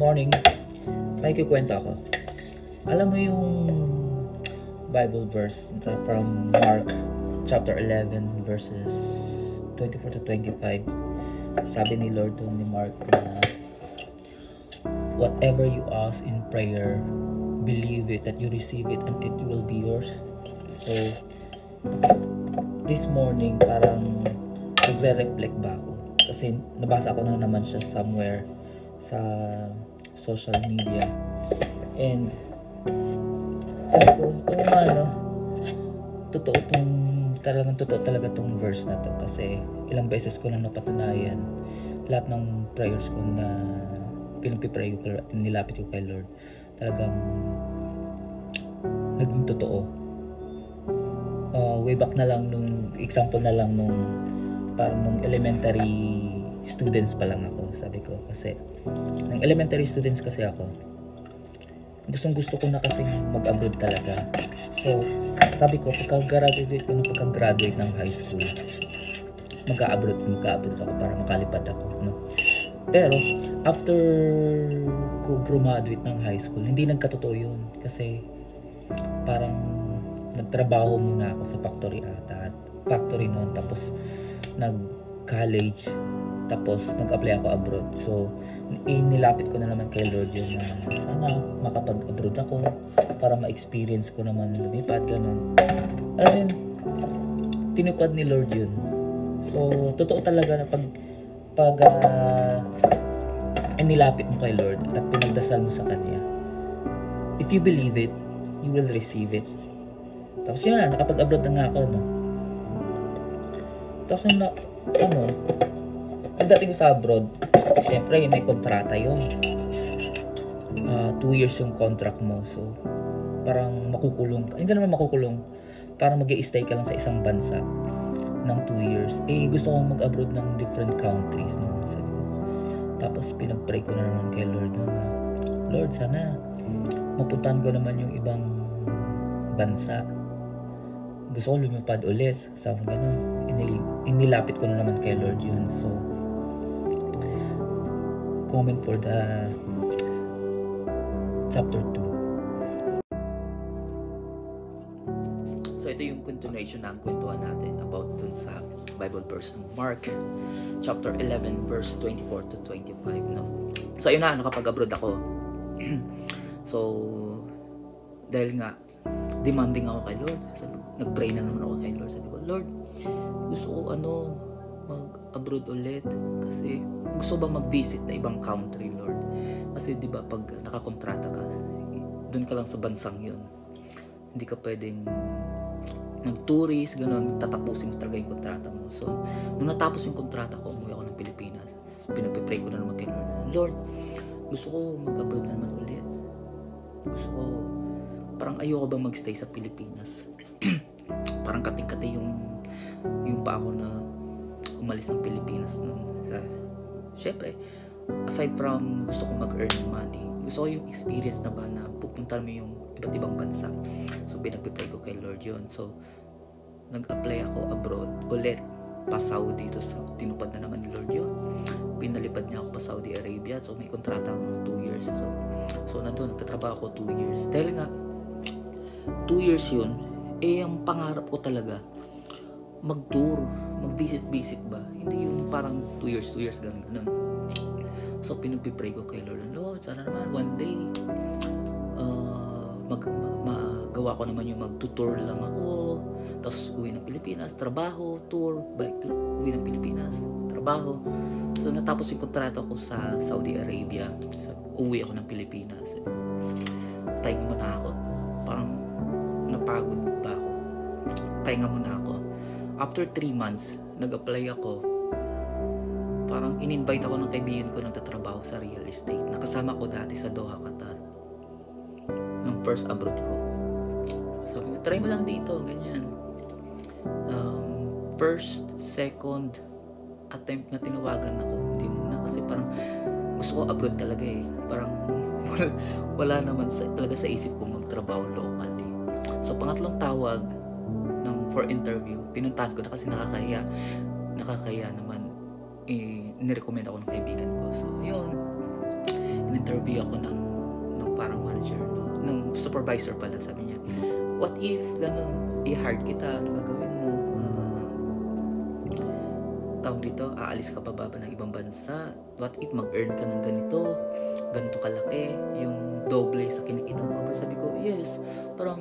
Morning. May kikwento ako. Alam mo yung Bible verse from Mark chapter 11 verses 24 to 25. Sabi ni Lord ni Mark na whatever you ask in prayer, believe it that you receive it and it will be yours. So this morning parang nagre-reflect ba ako kasi nabasa ko na naman siya somewhere sa social media and sabi ko, totoo talaga tong verse na to kasi ilang beses ko na napatunayan lahat ng prayers ko na pinagpipray ko at nilapit ko kay Lord talagang naging totoo. Way back na lang nung example na lang nung parang nung elementary students pa lang ako, sabi ko kasi ng elementary students kasi ako gusto ko na kasi mag-abroad talaga. So sabi ko pagka-graduate ng high school mag-abroad ako para makalipad ako, no? Pero after ko graduate ng high school hindi nagkatotoo yun kasi parang nagtrabaho muna ako sa factory noon tapos nag-college tapos nag-apply ako abroad. So nilapit ko na naman kay Lord yun na sana makapag-abroad ako para ma-experience ko naman lumipad ganun. Alam yun, tinupad ni Lord yun. So totoo talaga na pag nilapit mo kay Lord at pinagdasal mo sa Kanya, if you believe it, you will receive it. Tapos yun na, nakapag-abroad na nga ako, no? Tapos pagdating ko sa abroad, syempre may kontrata yun. 2 years yung contract mo. So, parang makukulong ka. Hindi naman makukulong. Parang mag-i-stay ka lang sa isang bansa ng 2 years. Gusto kong mag-abroad ng different countries, no? Sabi ko. Tapos, pinag-pray ko na naman kay Lord, no? Na, Lord, sana mapuntahan ko naman yung ibang bansa. Gusto ko lumipad ulit. Sabi ko ganun. Inilapit ko na naman kay Lord yun. So, comment for the chapter 2. So, ito yung continuation ng kwentuhan natin about dun sa Bible verse ng Mark chapter 11 verse 24 to 25, no? So, ayun na, nakapag-abroad ako. So, dahil nga demanding ako kay Lord, sabi ko, nag-pray na naman ako kay Lord. Sabi ko, Lord, gusto ko mag-abroad ulit kasi gusto ba mag-visit na ibang country, Lord? Kasi 'di ba pag nakakontrata ka, doon ka lang sa bansang 'yon. Hindi ka pwedeng mag-tourist, gano'n, tatapusin mo talaga yung kontrata mo. So, nung natapos yung kontrata ko, umuwi ako ng Pilipinas. Pinag-pray ko na naman kay Lord. Lord, gusto ko mag-abroad na naman ulit. Gusto ko, parang ayoko ba magstay sa Pilipinas. Parang kating-kati yung pa ako na umalis ng Pilipinas noon. Siyempre, aside from gusto ko mag-earn money, gusto ko yung experience na ba na pupunta mo yung iba't ibang bansa. So, pinag-pray ko kay Lord yun. So, nag-apply ako abroad ulit pa Saudi. Tinupad na naman ni Lord yun. Pinalipad niya ako pa Saudi Arabia. So, may kontrata ako 2 years. So nandun, nagtatrabaho ako 2 years. Dahil nga, 2 years yun, ang pangarap ko talaga, mag-tour, mag-visit ba? Hindi yung parang 2 years, ganun. So, pinagpipray ko kay Lord, sana naman one day, magawa ko naman yung mag-tour lang ako, tapos uwi ng Pilipinas, trabaho, tour, balik to, uwi ng Pilipinas, trabaho. So, natapos yung kontrata ko sa Saudi Arabia. So, uwi ako ng Pilipinas. Pahinga muna ako. Parang napagod ba ako. Pahinga muna ako. After 3 months, nag-apply ako. Parang in-invite ako ng kaibigan ko na nagtatrabaho sa real estate. Nakasama ko dati sa Doha, Qatar. Nung first abroad ko. Sabi ko, try mo lang dito, ganyan. First, second attempt na tinawagan ako. Hindi muna kasi parang gusto ko abroad talaga eh. Parang wala naman talaga sa isip ko magtrabaho local eh. So, pangatlong tawag for interview, pinuntahan ko na kasi nakakahiya naman, nirecommend ako ng kaibigan ko. So, yun, in-interview ako ng parang manager, no? Ng supervisor pala, sabi niya, what if, ganun, i-hard kita, ano gagawin mo? Tawag dito, aalis ka pa ba ng ibang bansa? What if mag-earn ka ng ganito kalaki, yung doble sa kinikita mo? Sabi ko, yes, parang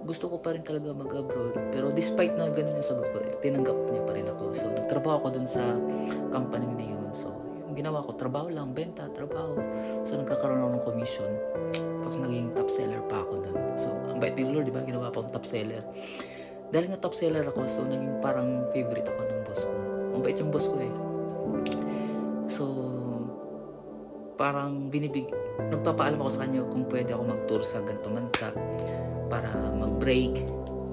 gusto ko pa rin talaga mag-abroad. Pero despite na ganun yung sagot ko, tinanggap niya pa rin ako. So, nagtrabaho ako dun sa company na yun. So, yung ginawa ko, trabaho lang, benta, trabaho. So, nagkakaroon ako ng commission. Tapos, naging top seller pa ako dun. So, ang bait ni Lord, di ba? Ginawa pa akong top seller. Dahil nga top seller ako, so, naging parang favorite ako ng boss ko. Ang bait yung boss ko eh. So, parang nagpapaalam ako sa kanya kung pwede ako mag-tour sa ganito bansa para mag-break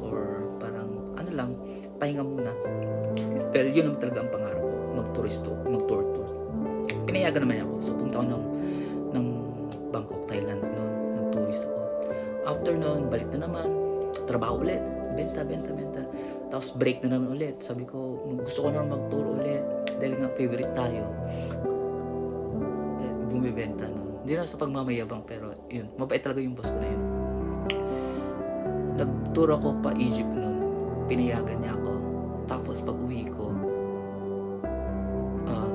or parang ano lang, pahinga muna. Dahil yun naman talaga ang pangarap ko, mag-tour. Pinayagan naman ako. So pumunta ako ng Bangkok, Thailand noon, nag-tourist ako. After noon, balik na naman, trabaho ulit, benta. Tapos break na naman ulit. Sabi ko, gusto ko na mag-tour ulit dahil nga favorite tayo. Bumibenta noon. Hindi na sa pagmamayabang, pero yun, mabait talaga yung boss ko na yun. Nag-tour ako pa Egypt noon. Pinayagan niya ako. Tapos pag uwi ko,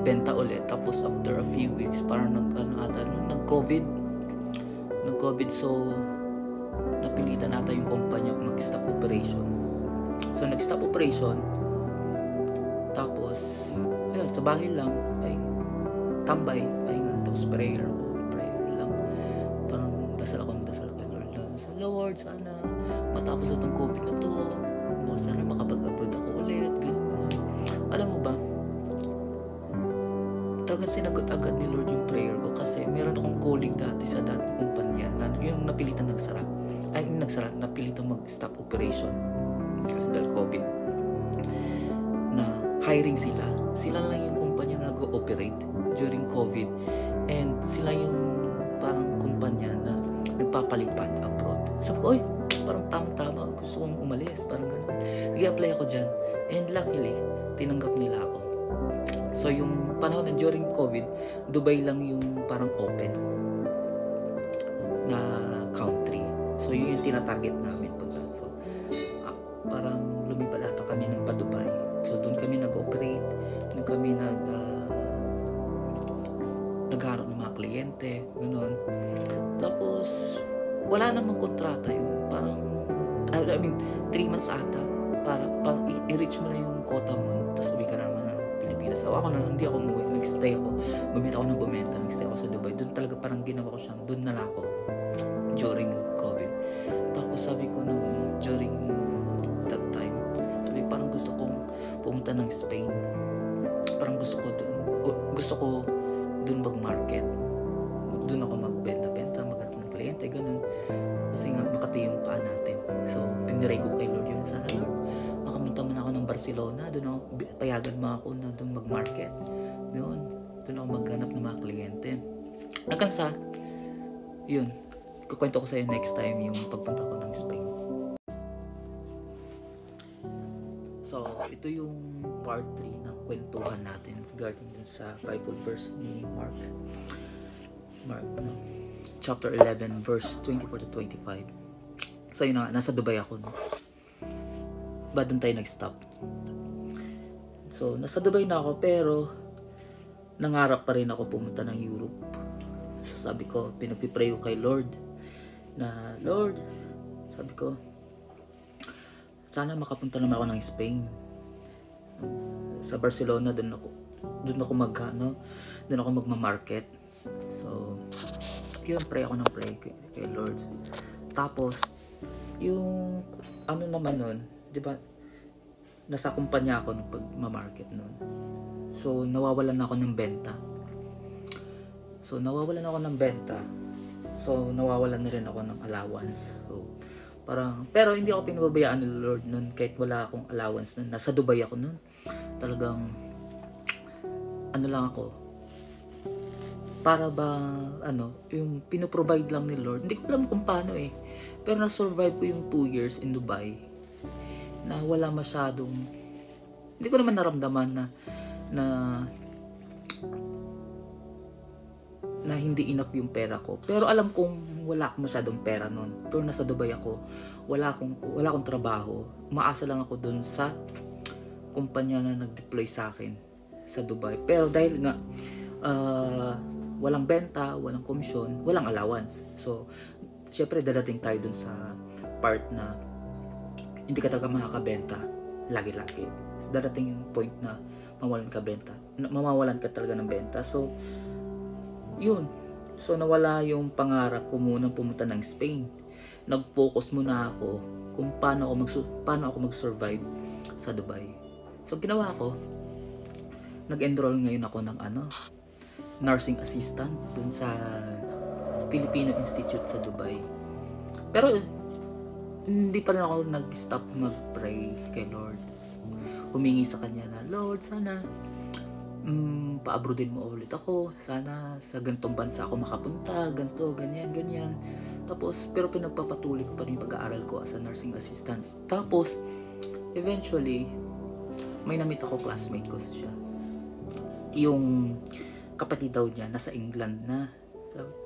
benta ulit. Tapos after a few weeks, parang nag-COVID. So napilitan ata yung kumpanya mag-stop operation. So nag-stop operation. Tapos ayun, sa bahay lang ay tambay, pahinga. Tapos prayer lang. Parang dasal ako kay Lord. So Lord, sana matapos itong COVID na to. Sana makapag-abroad ako ulit. Ganun. Alam mo ba, talagang sinagot agad ni Lord yung prayer ko kasi meron akong colleague dati sa dati kumpanya na yung napilitan napilitan mag-stop operation kasi dahil COVID na hiring sila lang yung kumpanya na nag-ooperate during COVID and sila yung parang kumpanya na nagpapalipat abroad. Sabi ko, oy, parang tama, gusto kong umalis, parang gano'n. Sige, apply ako dyan and luckily tinanggap nila ako. So yung panahon na during COVID, Dubai lang yung parang open na country. So yun yung tinatarget namin punta. So parang lumipad ata kami ng pa-Dubai. So doon kami nag-operate, doon kami naghanap ng mga kliyente, gano'n. Tapos wala namang kontrata yun. Parang 3 months ata para i-reach mo na yung quota mo. Tapos uwi ka na naman ng Pilipinas. So ako hindi ako umuwi. Nag-stay ako. Bumenta. Nag-stay ako sa Dubai. Doon talaga parang ginawa ko siyang, doon na ako during COVID. Tapos sabi ko during that time, sabi parang gusto kong pumunta ng Spain. Parang gusto ko doon mag-market. Doon ako magbenta, maghanap ng kliyente, ganun. Kasi nga Makati yung paa natin. So piniray ko kay Lord yun. Sana Lord, makamunta man ako ng Barcelona, doon ako, payagan mo ako na doon mag-market. Doon ako maghanap ng mga kliyente. Hanggang sa, yun, kukwento ko sa'yo next time yung pagpunta ko ng Spain. So, ito yung part 3 ng kwentuhan natin regarding sa Bible verse ni Mark, chapter 11, verse 24 to 25. So, yun na, nasa Dubai ako, no? Ba doon tayo nag-stop? So, nasa Dubai na ako, pero nangarap pa rin ako pumunta ng Europe. So, sabi ko, pinagpipray ko kay Lord na, Lord, sabi ko, sana makapunta naman ako ng Spain. Sa Barcelona, doon ako magma-market. So, yun, pray ako ng pray kay Lord. Tapos, yung ano naman nun, di ba, nasa kumpanya ako nung pag-market nun. So, nawawalan ako ng benta. So, nawawalan na rin ako ng allowance. So, pero hindi ako pinababayaan ni Lord nun kahit wala akong allowance nun. Nasa Dubai ako nun. Talagang, ano lang ako, para ba, yung pinoprovide lang ni Lord. Hindi ko alam kung paano eh. Pero na-survive ko yung 2 years in Dubai na wala masyadong, hindi ko naman naramdaman na na hindi enough yung pera ko. Pero alam kong wala akong masyadong pera noon. Pero nasa Dubai ako, wala akong trabaho. Umaasa lang ako doon sa kumpanya na nag-deploy sa akin sa Dubai. Pero dahil nga walang benta, walang komisyon, walang allowance. So, syempre dadating tayo doon sa part na hindi ka talaga makakabenta lagi-lagi. So, dadating yung point na mamawalan ka talaga ng benta. So, yun. So, nawala yung pangarap ko munang pumunta ng Spain. Nag-focus muna ako kung paano ako mag-survive sa Dubai. So, ginawa ko, nag-enroll ngayon ako ng nursing assistant dun sa Filipino Institute sa Dubai. Pero, hindi pa rin ako nag-stop mag-pray kay Lord. Humingi sa Kanya na, Lord, sana pa-abroadin mo ulit ako. Sana sa ganitong bansa ako makapunta, ganito, ganyan. Tapos, pero pinagpapatuloy ko pa rin yung pag-aaral ko as a nursing assistant. Tapos, eventually, may namit ako, classmate ko siya. Yung kapatid daw niya, nasa England na.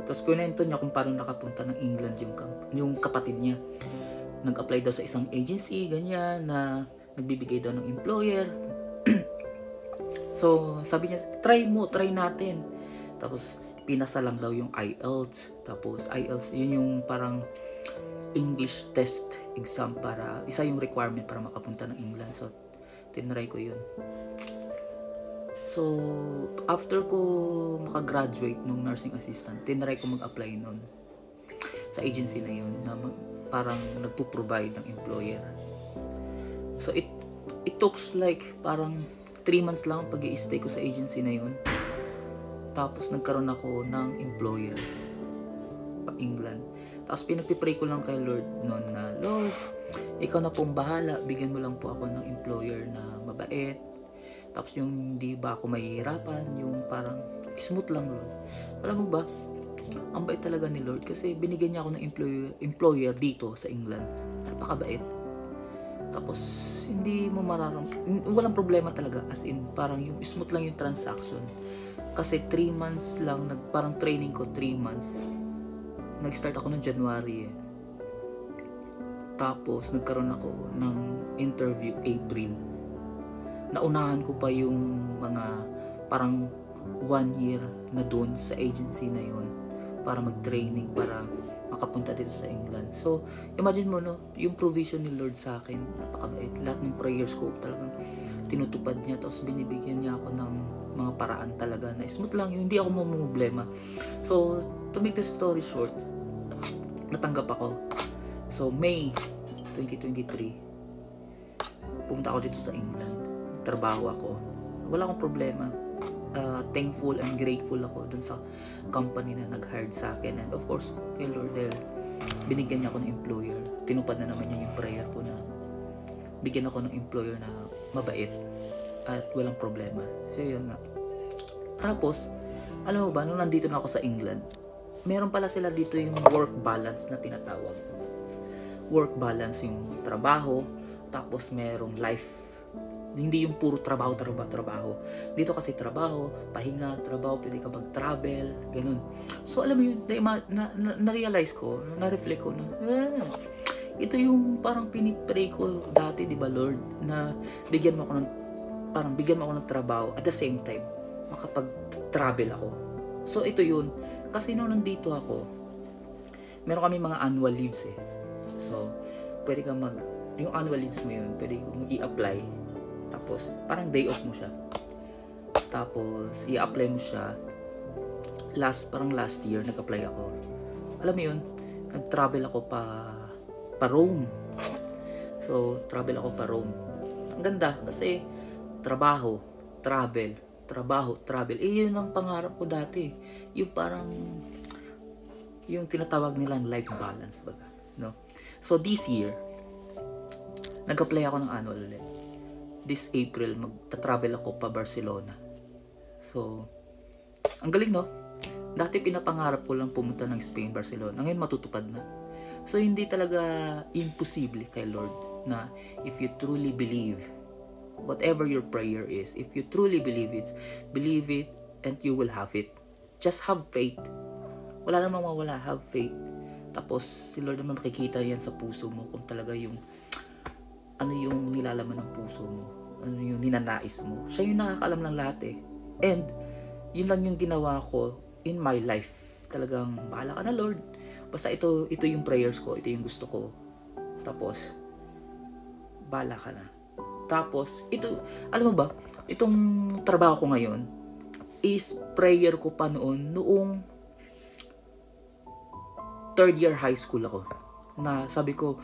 Tapos, kunento niya kung paano nakapunta ng England yung kapatid niya. Nag-apply daw sa isang agency, ganyan, na nagbibigay daw ng employer. So, sabi niya, try natin. Tapos, pinasa lang daw yung IELTS. Tapos, IELTS, yun yung parang English test exam para, isa yung requirement para makapunta ng England. So, tinry ko yun. So, after ko makagraduate nung nursing assistant, tinry ko mag-apply nun sa agency na yun, na parang nagpo-provide ng employer. So, it took like parang 3 months lang pag-i-stay ko sa agency na yun. Tapos nagkaroon ako ng employer pa England. Tapos pinagpipray ko lang kay Lord noon na, Lord, ikaw na pong bahala. Bigyan mo lang po ako ng employer na mabait. Tapos yung hindi ba ako mahihirapan, yung parang smooth lang, Lord. Alam mo ba, ang bait talaga ni Lord kasi binigyan niya ako ng employer dito sa England. Napakabait. Tapos, hindi mo walang problema talaga. As in, parang yung smooth lang yung transaction. Kasi 3 months lang, parang training ko 3 months. Nag-start ako noong January. Tapos, nagkaroon ako ng interview April. Naunahan ko pa yung mga parang 1 year na doon sa agency na yun para mag-training, para makapunta dito sa England. So, imagine mo, no, yung provision ni Lord sa akin, napakabait. Lahat ng prayers ko talagang tinutupad niya, tapos binibigyan niya ako ng mga paraan talaga na smooth lang, yung hindi ako mamumblema. So, to make the story short, natanggap ako. So, May 2023, pumunta ako dito sa England. Trabaho ako. Wala akong problema. Thankful and grateful ako dun sa company na nag-hired sa akin, and of course kay Lord Del, binigyan niya ako ng employer. Tinupad na naman niya yung prayer ko na bigyan ako ng employer na mabait at walang problema. So yun nga. Tapos alam mo ba, nung nandito na ako sa England, meron pala sila dito yung work balance na tinatawag. Work balance yung trabaho, tapos merong life. Hindi yung puro trabaho. Dito kasi trabaho, pahinga, trabaho, pwede ka mag-travel, ganun. So, alam mo yun, na-realize ko, na-reflect ko na, ito yung parang pinipray ko dati, di ba, Lord, na bigyan mo ako ng trabaho, at the same time, makapag-travel ako. So, ito yun. Kasi nung nandito ako, meron kami mga annual leaves eh. So, pwede ka yung annual leaves mo yun, pwede kong i-apply. Tapos, parang day off mo siya. Tapos, i-apply mo siya. Parang last year, nag-apply ako. Alam mo yun, nag-travel ako pa Rome. So, travel ako pa Rome. Ang ganda, kasi trabaho, travel. Yun ang pangarap ko dati. Yung parang, yung tinatawag nilang life balance, baga. No? So, this year, nag-apply ako ng annual ulit. This April, magta-travel ako pa Barcelona. So, ang galing, no? Dati pinapangarap ko lang pumunta ng Spain, Barcelona. Ngayon matutupad na. So, hindi talaga imposible kay Lord na if you truly believe, whatever your prayer is, if you truly believe it, and you will have it. Just have faith. Wala namang mawala, have faith. Tapos, si Lord naman makikita yan sa puso mo kung talaga yung ano yung nilalaman ng puso mo. Ano yung ninanais mo. Siya yung nakakaalam ng lahat eh. And, yun lang yung ginawa ko in my life. Talagang, bahala ka na Lord. Basta ito yung prayers ko. Ito yung gusto ko. Tapos, bahala ka na. Tapos, ito, alam mo ba, itong trabaho ko ngayon, is prayer ko pa noong third year high school ako. Na sabi ko,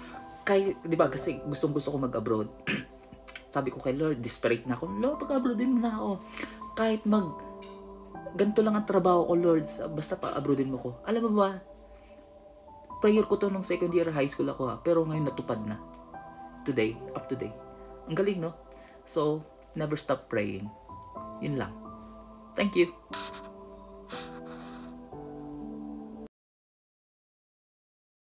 di ba kasi gustong ko mag-abroad. Sabi ko kay Lord, desperate na ako. Lord, pag-abroadin mo na ako. Kahit ganito lang ang trabaho ko, Lord, basta pag-abroadin mo ko. Alam mo ba, prayer ko to nung second year high school ako pero ngayon natupad na. Today, up to date. Ang galing, no? So, never stop praying. Yun lang. Thank you.